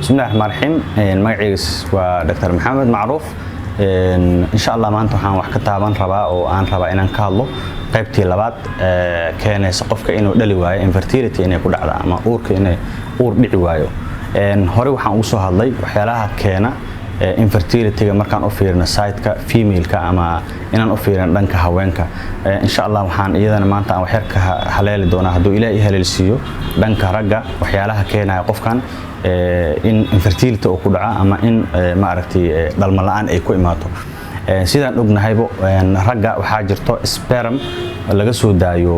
بسم الله الرحمن الرحيم magaciisa waa Dr. Maxamed Macruuf insha Allah maanta waxaan wax ka taaban rabaa oo aan rabaa inaan ka hadlo qaybtii labaad keenaysa qofka inuu dhali waayo infertility inay ku dhacdo ama uurka inay uur dhici waayo hore waxaan ugu soo hadlay waxyaalaha keena infertility-ga markaan u fiirino side-ka female-ka ama inaan u fiirino dhanka haweenka insha Allah waxaan iyadana maanta aan wax yar ka haleeli doonaa hadduu Ilaahay haleelsiiyo dhanka ragga waxyaalaha keenaya qofkan in infertility oo ku dhaca ama in ma aragtay dhalmo la'aan ay ku imaato sidaan ognahaybo ragga waxaa jirto sperm laga soo daayo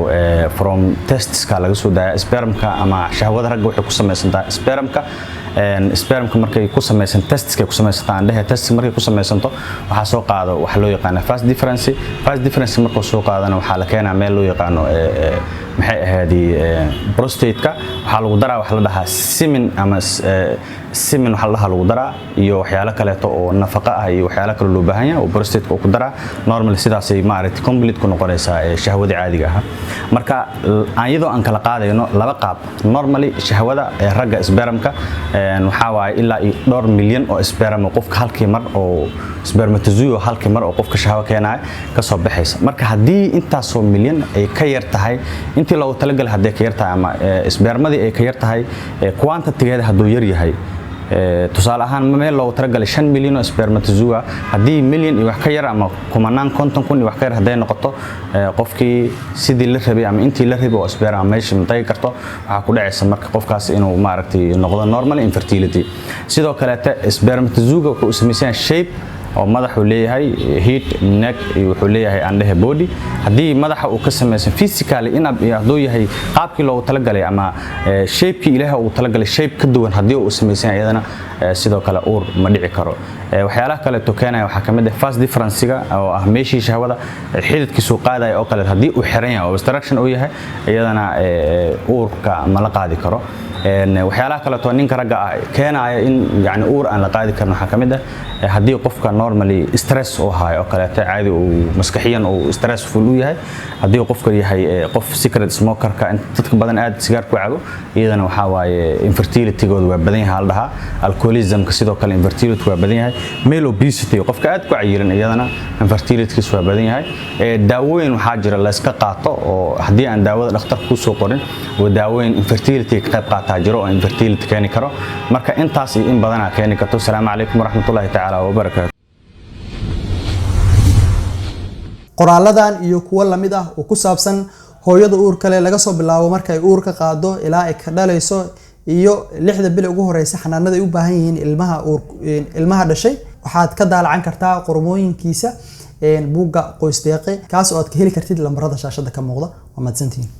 from testis-ka laga soo daayo sperm-ka ama shahwada ragga waxay ku samaysantaa sperm-ka markay ku samaysan testis-ka ku samaysantaa andhaha testis markay ku samaysanto waxa soo qaado wax loo yaqaan fast difference markuu soo qaadana waxa la keenaa meel loo yaqaano maxay ahaydii prostate-ka waxa lagu daraa wax la dhahaa semen waxa la dhahaa lagu daraa iyo waxyaalo kale oo nafaqo ah iyo waxyaalo kale loo baahan yahay oo prostate-ka ku daraa normal sidaas ay maaragtay complete ku noqonaysaa shahwada caadiga ah marka iyadoo aan kala qaadayno laba qaab normally shahwada ragga sperm-ka waxa waay ilaa dhowr milyan oo sperm qofka halkii mar oo spermatozoa halkii mar oo qofka shahwo keenay ka soo baxaysa marka hadii intaas oo milyan ay ka yar tahay intii loo talagalay hadii ka yar tahay ama spermadii ay ka yar tahay quantity-geeda haduu yar yahay tusaale ahaan meel loo talagalay 5 milyan oo spermatozoa hadii milyan iyo wax ka yar ama kumanaan konton kun iyo wax ka yar haday noqoto qofkii sidii la rabay ama intii la rabay oo sperm meesha intay karto waxa ku dhacaysa marka qofkaas inuu maaragtay noqdo normal infertility sidoo kale spermatozoa wuxuu sameeyay shape oo madaxu leeyahay head neck iyo wuxuu leeyahay andhaha body hadii madaxa uu ka sameeyay physically in haduu yahay qaabkii loo talagalay ama shape-kii Ilaahay uu talagalay shape ka duwan hadii uu sameeyay iyadana sidoo kale uur ma dhici karo waxyaalaha kale to keenaya waxa kamid ah fast difference-ga oo ah meeshii shahwada xididkiisu qaadayo oo kale hadii uu xiran yahay obstruction uu yahay iyadana uurka ma la qaadi karo waxyaalaha kale to ninka ragga ah keenaya in yani uur aan la qaadi karin waxa kamid ah hadii qofka normally stress oo hayo kale caadi uu maskaxiyan oo stressful u yahay hadii qofka yahay qof secret smoker-ka dadka badan aad sigaar ku cabo iyadana waxa waaye infertility-goodu waa badan yahay hal dhaha alcoholism-ka sidoo kale infertility waa badan yahay male obesity qofka aad ku cayiran iyadana infertility-kiisu waa badan yahay daawooyin waxa jira la iska qaato oo hadii aan daawada dhakhtar ku soo qorin oo daawooyin infertility ka qayb qaata jiro oo infertility keeni karo marka intaas in badan keeni karto assalaamu calaykum waraxmatullaahi tacaala wabarakaatuh qoraaladan iyo kuwa lamid ah oo ku saabsan hooyada uur kale laga soo bilaabo marka ay uur ka qaado ilaa ay ka dhalayso iyo 6 bil ugu horeysa xanaanada ay u baahan yihiin ilmaha dhashay waxaad ka daalacan kartaa qormooyinkiisa buugga qoys deeqe kaas oo aad ka heli kartid lambarada shaashada ka muuqda waa mahadsantihiin